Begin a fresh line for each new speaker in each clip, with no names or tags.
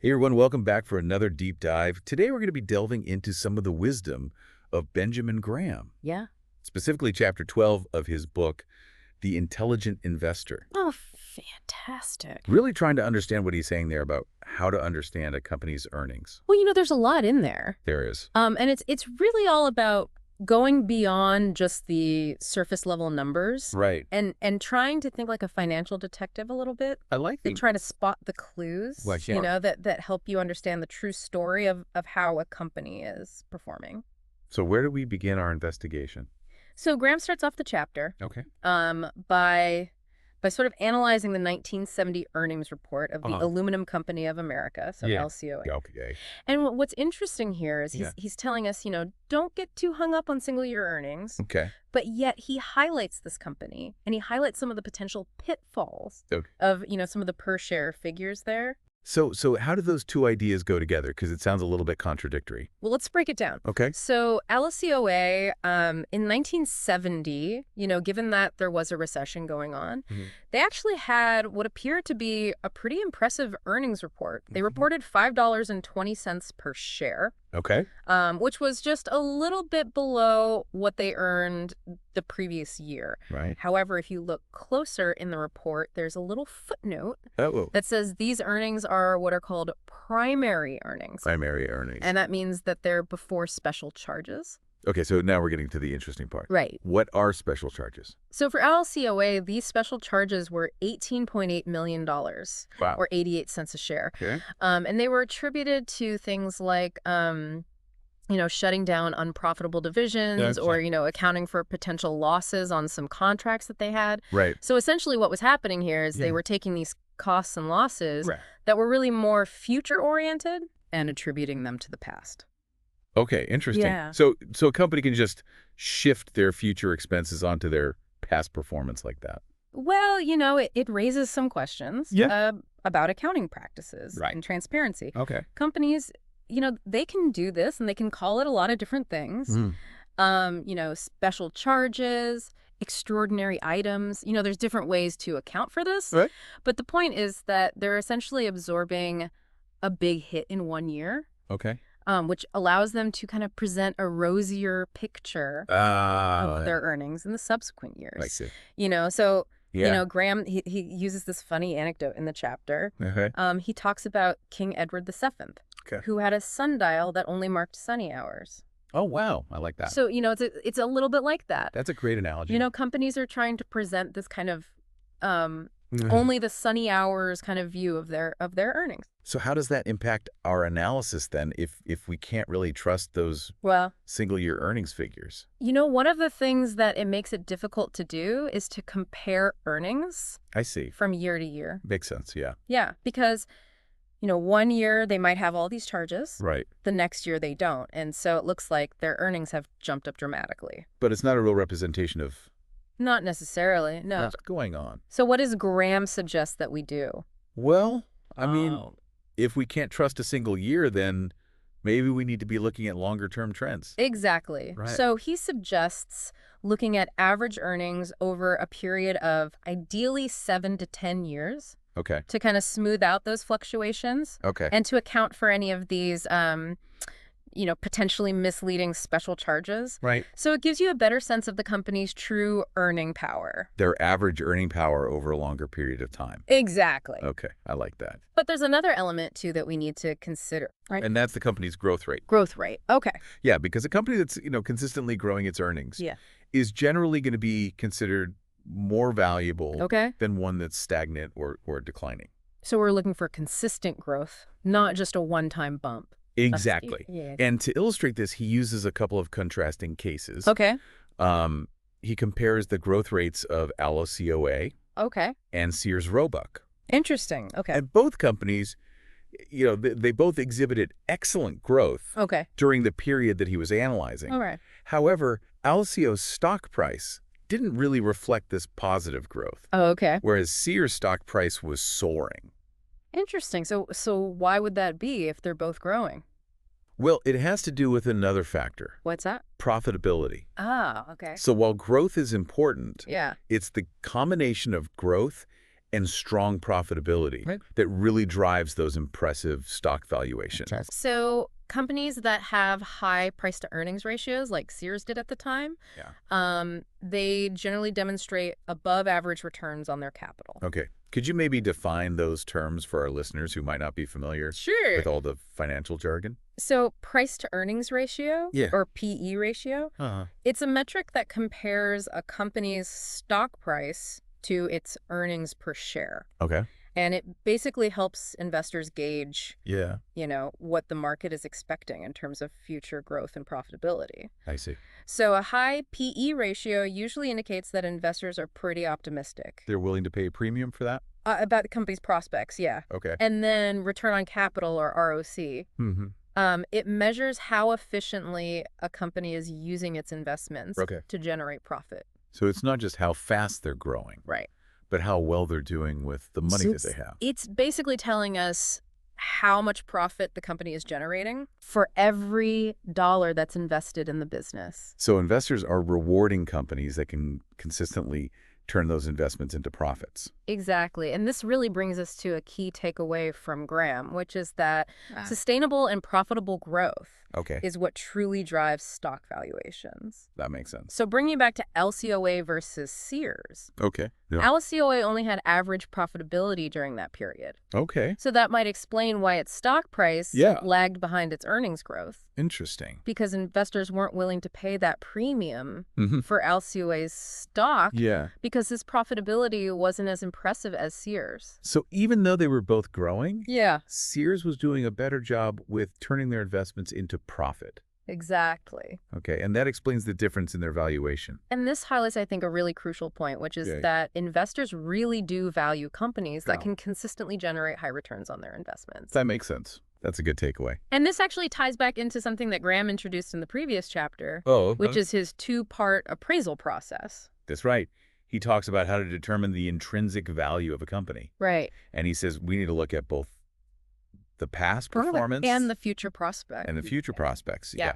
Hey everyone, welcome back for another deep dive. Today we're going to be delving into some of the wisdom of Benjamin Graham,
Yeah.
specifically chapter 12 of his book, The Intelligent Investor.
Oh, fantastic.
Really trying to understand what he's saying there about how to understand a company's earnings.
Well, there's a lot in there.
There is.
And it's really all about going beyond just the surface level numbers
Right.
and trying to think like a financial detective a little bit.
I like
They
the...
try to spot the clues,
Well, sure.
that help you understand the true story of how a company is performing.
So where do we begin our investigation?
So Graham starts off the chapter
Okay.
by sort of analyzing the 1970 earnings report of the
Uh-huh.
Aluminum Company of America, so
Yeah.
LCOA.
Okay.
And what's interesting here is
Yeah.
he's telling us, don't get too hung up on single year earnings,
Okay.
but yet he highlights this company and he highlights some of the potential pitfalls
Okay.
of, some of the per share figures there.
So how do those two ideas go together? Because it sounds a little bit contradictory.
Well, let's break it down.
Okay.
So LCOA, in 1970, given that there was a recession going on, they actually had what appeared to be a pretty impressive earnings report. They reported $5.20 per share.
Okay.
Which was just a little bit below what they earned the previous year.
Right.
However, if you look closer in the report, there's a little footnote
Oh.
that says these earnings are what are called primary earnings.
Primary earnings.
And that means that they're before special charges.
Okay, so now we're getting to the interesting part.
Right.
What are special charges?
So for LCOA, these special charges were $18.8 million,
Wow.
or 88 cents a share.
Okay.
And they were attributed to things like, shutting down unprofitable divisions
Gotcha.
or, accounting for potential losses on some contracts that they had.
Right.
So essentially what was happening here is they were taking these costs and losses
Right.
that were really more future-oriented and attributing them to the past.
Okay, interesting.
Yeah.
So a company can just shift their future expenses onto their past performance like that.
Well, it raises some questions about accounting practices and transparency.
Okay.
Companies, they can do this and they can call it a lot of different things. Special charges, extraordinary items. There's different ways to account for this.
Right.
But the point is that they're essentially absorbing a big hit in one year,
Okay.
which allows them to kind of present a rosier picture of their earnings in the subsequent years.
I see.
So,
Yeah.
Graham, he uses this funny anecdote in the chapter.
Okay.
He talks about King Edward VII,
Okay.
who had a sundial that only marked sunny hours.
Oh, wow. I like that.
So, it's a little bit like that.
That's a great analogy.
Companies are trying to present this kind of
Mhm.
only the sunny hours kind of view of their earnings.
So how does that impact our analysis then if we can't really trust those
Well,
single-year earnings figures?
one of the things that it makes it difficult to do is to compare earnings
I see.
from year to year.
Makes sense, yeah.
Yeah, because, one year they might have all these charges.
Right.
The next year they don't. And so it looks like their earnings have jumped up dramatically.
But it's not a real representation of
Not necessarily, no.
what's going on.
So what does Graham suggest that we do?
Well, I mean, if we can't trust a single year, then maybe we need to be looking at longer-term trends.
Exactly.
Right.
So he suggests looking at average earnings over a period of ideally 7 to 10 years
Okay.
to kind of smooth out those fluctuations
Okay.
and to account for any of these, potentially misleading special charges.
Right.
So it gives you a better sense of the company's true earning power.
Their average earning power over a longer period of time.
Exactly.
Okay. I like that.
But there's another element, too, that we need to consider, right?
And that's the company's growth rate.
Growth rate. Okay.
Yeah, because a company that's, consistently growing its earnings is generally going to be considered more valuable
Okay.
than one that's stagnant or declining.
So we're looking for consistent growth, not just a one-time bump.
Exactly.
Yeah.
And to illustrate this, he uses a couple of contrasting cases.
Okay.
He compares the growth rates of LCOA
Okay.
and Sears Roebuck.
Interesting. Okay.
And both companies, they both exhibited excellent growth
Okay.
during the period that he was analyzing.
All right.
However, LCO's stock price didn't really reflect this positive growth,
Oh, okay.
whereas Sears' stock price was soaring.
Interesting. So why would that be if they're both growing?
Well, it has to do with another factor,
What's that?
profitability.
Ah, okay.
So while growth is important,
Yeah.
it's the combination of growth and strong profitability that really drives those impressive stock valuations.
So companies that have high price-to-earnings ratios, like Sears did at the time, they generally demonstrate above-average returns on their capital.
Okay. Could you maybe define those terms for our listeners who might not be familiar with all the financial jargon?
So price-to-earnings ratio, or PE ratio, it's a metric that compares a company's stock price to its earnings per share.
Okay.
And it basically helps investors gauge,
you
know, what the market is expecting in terms of future growth and profitability.
I see.
So a high PE ratio usually indicates that investors are pretty optimistic.
They're willing to pay a premium for that?
About the company's prospects, yeah.
Okay.
And then return on capital, or ROC. It measures how efficiently a company is using its investments to generate profit.
So it's not just how fast they're growing.
Right.
But how well they're doing with the money that they have.
It's basically telling us how much profit the company is generating for every dollar that's invested in the business.
So investors are rewarding companies that can consistently turn those investments into profits.
Exactly. And this really brings us to a key takeaway from Graham, which is that sustainable and profitable growth is what truly drives stock valuations.
That makes sense.
So bringing it back to LCOA versus Sears.
Okay.
LCOA only had average profitability during that period.
Okay.
So that might explain why its stock price lagged behind its earnings growth.
Interesting.
Because investors weren't willing to pay that premium for LCOA's stock because its profitability wasn't as impressive as Sears.
So even though they were both growing,
Yeah.
Sears was doing a better job with turning their investments into profit.
Exactly.
Okay, and that explains the difference in their valuation.
And this highlights, I think, a really crucial point, which is that investors really do value companies that can consistently generate high returns on their investments.
That makes sense. That's a good takeaway.
And this actually ties back into something that Graham introduced in the previous chapter, which is his two-part appraisal process.
That's right. He talks about how to determine the intrinsic value of a company.
Right.
And he says we need to look at both the past performance
and the future prospects.
And the future prospects. Yeah.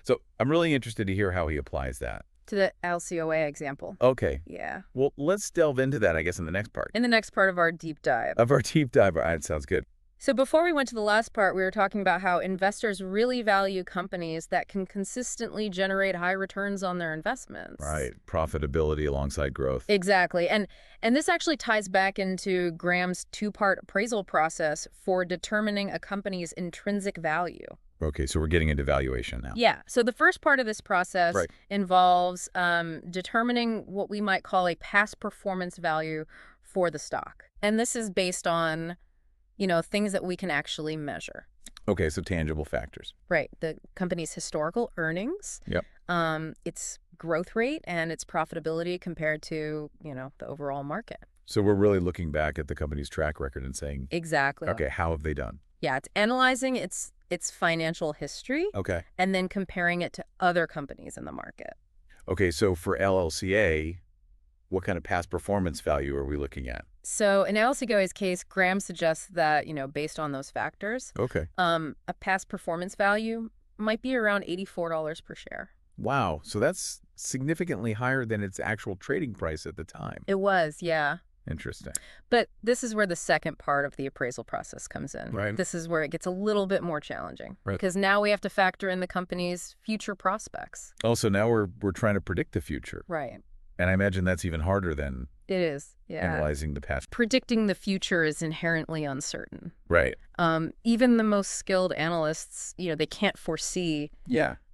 So I'm really interested to hear how he applies that.
To the LCOA example.
Okay.
Yeah.
Well, let's delve into that, I guess, in the next part.
In the next part of our deep dive.
All right, sounds good.
So before we went to the last part, we were talking about how investors really value companies that can consistently generate high returns on their investments.
Right. Profitability alongside growth.
Exactly. And this actually ties back into Graham's two-part appraisal process for determining a company's intrinsic value.
Okay, so we're getting into valuation now.
Yeah. So the first part of this process involves determining what we might call a past performance value for the stock. And this is based on, you know, things that we can actually measure.
Okay, so tangible factors.
Right. The company's historical earnings, its growth rate, and its profitability compared to, you know, the overall market.
So we're really looking back at the company's track record and saying,
exactly.
Okay, how have they done?
Yeah, it's analyzing its financial history.
Okay. And
then comparing it to other companies in the market.
Okay, so for LLCA, what kind of past performance value are we looking at?
So in LCOA's case, Graham suggests that, you know, based on those factors, a past performance value might be around $84 per share.
Wow. So that's significantly higher than its actual trading price at the time.
It was, yeah.
Interesting.
But this is where the second part of the appraisal process comes in.
Right.
This is where it gets a little bit more challenging. Right. Because now we have to factor in the company's future prospects.
Oh, so now we're trying to predict the future.
Right.
And I imagine that's even harder than
it is,
analyzing the past.
Predicting the future is inherently uncertain.
Right.
Even the most skilled analysts, you know, they can't foresee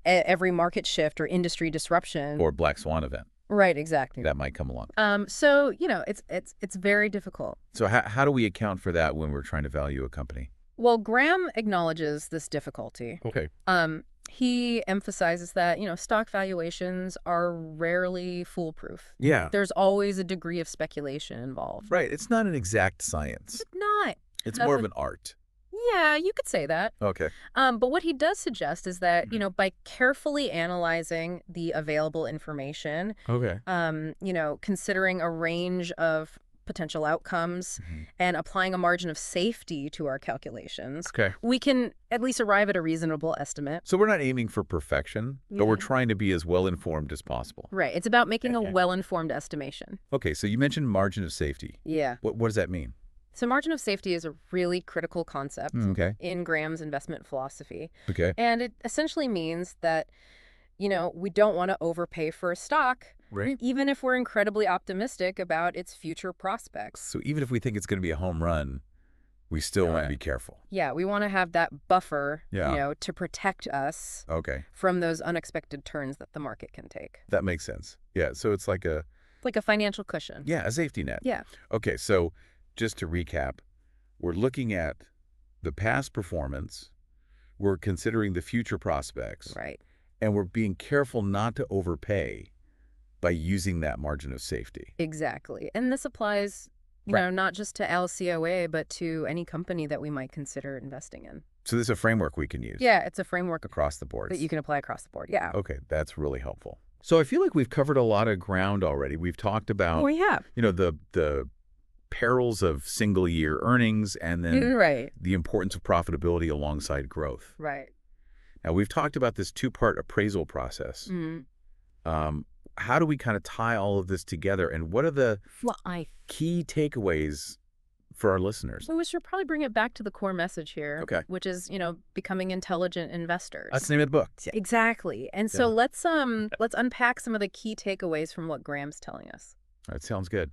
every market shift or industry disruption.
Or black swan event.
Right, exactly.
That might come along.
So, you know, it's very difficult.
So how do we account for that when we're trying to value a company?
Well, Graham acknowledges this difficulty.
Okay.
He emphasizes that, you know, stock valuations are rarely foolproof.
Yeah.
There's always a degree of speculation involved.
Right. It's not an exact science.
It's not.
It's more of an art.
Yeah, you could say that.
Okay.
But what he does suggest is that, you know, by carefully analyzing the available information, you know, considering a range of potential outcomes, and applying a margin of safety to our calculations,
Okay.
we can at least arrive at a reasonable estimate.
So we're not aiming for perfection, but we're trying to be as well-informed as possible.
Right. It's about making a well-informed estimation.
Okay, so you mentioned margin of safety.
Yeah.
What does that mean?
So margin of safety is a really critical concept
Okay.
in Graham's investment philosophy.
Okay.
And it essentially means that, we don't want to overpay for a stock,
Right.
even if we're incredibly optimistic about its future prospects.
So even if we think it's going to be a home run, we still want to be careful.
Yeah, we want to have that buffer,
Yeah.
to protect us
Okay.
from those unexpected turns that the market can take.
That makes sense. Yeah, so it's like a
Financial cushion.
a safety net.
Yeah.
Okay, so just to recap, we're looking at the past performance, we're considering the future prospects,
Right.
and we're being careful not to overpay by using that margin of safety.
Exactly. And this applies, not just to LCOA, but to any company that we might consider investing in.
So this is a framework we can use.
Yeah, it's a framework
Across the board.
that you can apply across the board. Yeah.
Okay, that's really helpful. So I feel like we've covered a lot of ground already. We've talked about,
We have.
the perils of single-year earnings and then
Right.
the importance of profitability alongside growth.
Right.
Now, we've talked about this two-part appraisal process. How do we kind of tie all of this together, and what are the key takeaways for our listeners?
So we should probably bring it back to the core message here,
Okay.
which is, becoming intelligent investors.
That's the name of the book.
Exactly. And so let's unpack some of the key takeaways from what Graham's telling us.
All right, sounds good.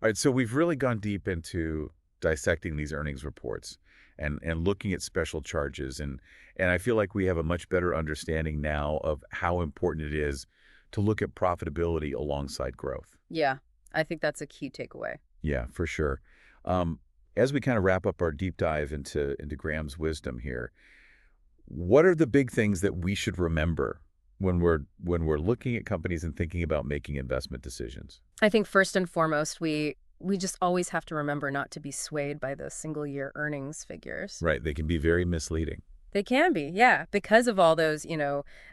All right, so we've really gone deep into dissecting these earnings reports and looking at special charges, and I feel like we have a much better understanding now of how important it is to look at profitability alongside growth.
Yeah, I think that's a key takeaway.
Yeah, for sure. As we kind of wrap up our deep dive into Graham's wisdom here, what are the big things that we should remember when we're looking at companies and thinking about making investment decisions?
I think first and foremost, we just always have to remember not to be swayed by the single-year earnings figures.
Right, they can be very misleading.
They can be, yeah, because of all those,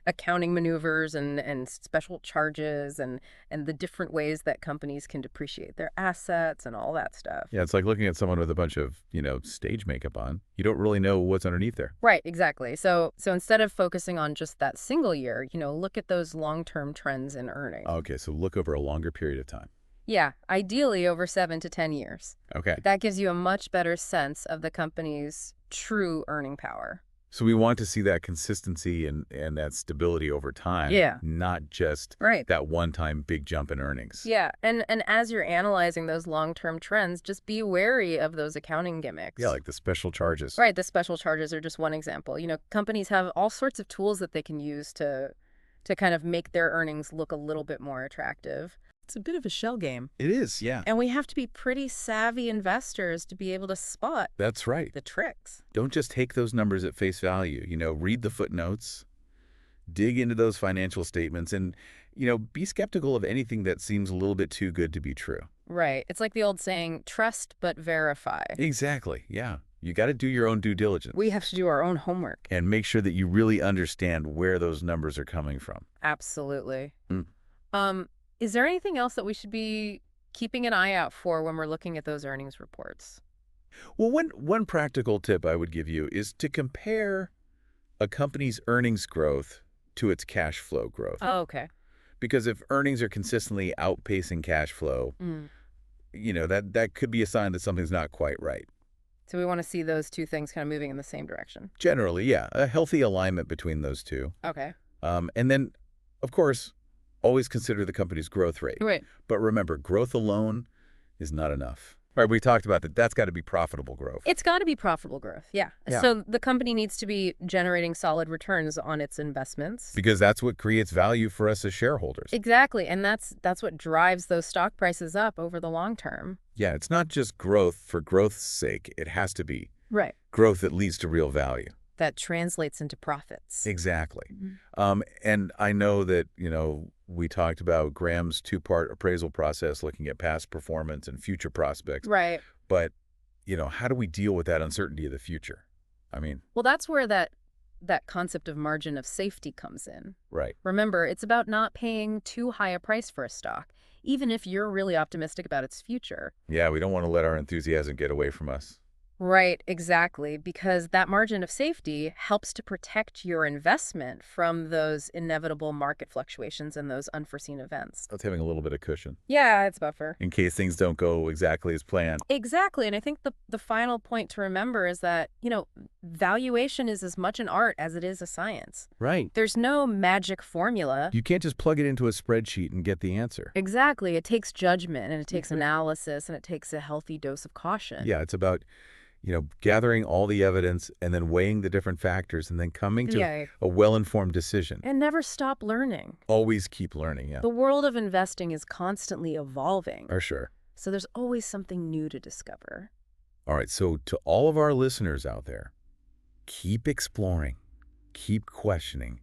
accounting maneuvers and special charges and the different ways that companies can depreciate their assets and all that stuff.
Yeah, it's like looking at someone with a bunch of, stage makeup on. You don't really know what's underneath there.
Right, exactly. So instead of focusing on just that single year, look at those long-term trends in earnings.
Okay, so look over a longer period of time.
Yeah, ideally over 7 to 10 years.
Okay.
That gives you a much better sense of the company's true earning power.
So we want to see that consistency and that stability over time.
Yeah.
Not just that one-time big jump in earnings.
Yeah, and as you're analyzing those long-term trends, just be wary of those accounting gimmicks.
Yeah, like the special charges.
Right, the special charges are just one example. Companies have all sorts of tools that they can use to kind of make their earnings look a little bit more attractive. It's a bit of a shell game.
It is, yeah.
And we have to be pretty savvy investors to be able to spot
That's right.
the tricks.
Don't just take those numbers at face value. Read the footnotes, dig into those financial statements, and, be skeptical of anything that seems a little bit too good to be true.
Right. It's like the old saying, trust but verify.
Exactly, yeah. You got to do your own due diligence.
We have to do our own homework.
And make sure that you really understand where those numbers are coming from.
Absolutely. Is there anything else that we should be keeping an eye out for when we're looking at those earnings reports?
Well, one practical tip I would give you is to compare a company's earnings growth to its cash flow growth.
Oh, okay.
Because if earnings are consistently outpacing cash flow, that could be a sign that something's not quite right.
So we want to see those two things kind of moving in the same direction.
Generally, yeah. A healthy alignment between those two.
Okay.
And then, of course, always consider the company's growth rate.
Right.
But remember, growth alone is not enough. All right, we talked about that. That's got to be profitable growth.
It's got to be profitable growth, yeah. So the company needs to be generating solid returns on its investments.
Because that's what creates value for us as shareholders.
Exactly, and that's what drives those stock prices up over the long term.
Yeah, it's not just growth for growth's sake. It has to be growth that leads to real value.
That translates into profits.
Exactly. And I know that, we talked about Graham's two-part appraisal process, looking at past performance and future prospects.
Right.
But, how do we deal with that uncertainty of the future?
Well, that's where that concept of margin of safety comes in.
Right.
Remember, it's about not paying too high a price for a stock, even if you're really optimistic about its future.
Yeah, we don't want to let our enthusiasm get away from us.
Right, exactly, because that margin of safety helps to protect your investment from those inevitable market fluctuations and those unforeseen events.
That's having a little bit of cushion
Yeah, it's a buffer.
in case things don't go exactly as planned.
Exactly, and I think the final point to remember is that, valuation is as much an art as it is a science.
Right.
There's no magic formula.
You can't just plug it into a spreadsheet and get the answer.
Exactly, it takes judgment, and it takes analysis, and it takes a healthy dose of caution.
Yeah, it's about gathering all the evidence and then weighing the different factors and then coming to
Yeah,
a well-informed decision.
and never stop learning.
Always keep learning, yeah.
The world of investing is constantly evolving,
For sure.
so there's always something new to discover.
All right, so to all of our listeners out there, keep exploring, keep questioning,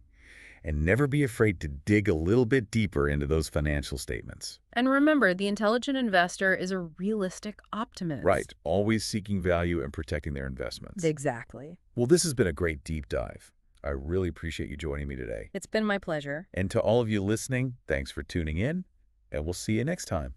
and never be afraid to dig a little bit deeper into those financial statements.
And remember, the intelligent investor is a realistic optimist.
Right, always seeking value and protecting their investments.
Exactly.
Well, this has been a great deep dive. I really appreciate you joining me today.
It's been my pleasure.
And to all of you listening, thanks for tuning in, and we'll see you next time.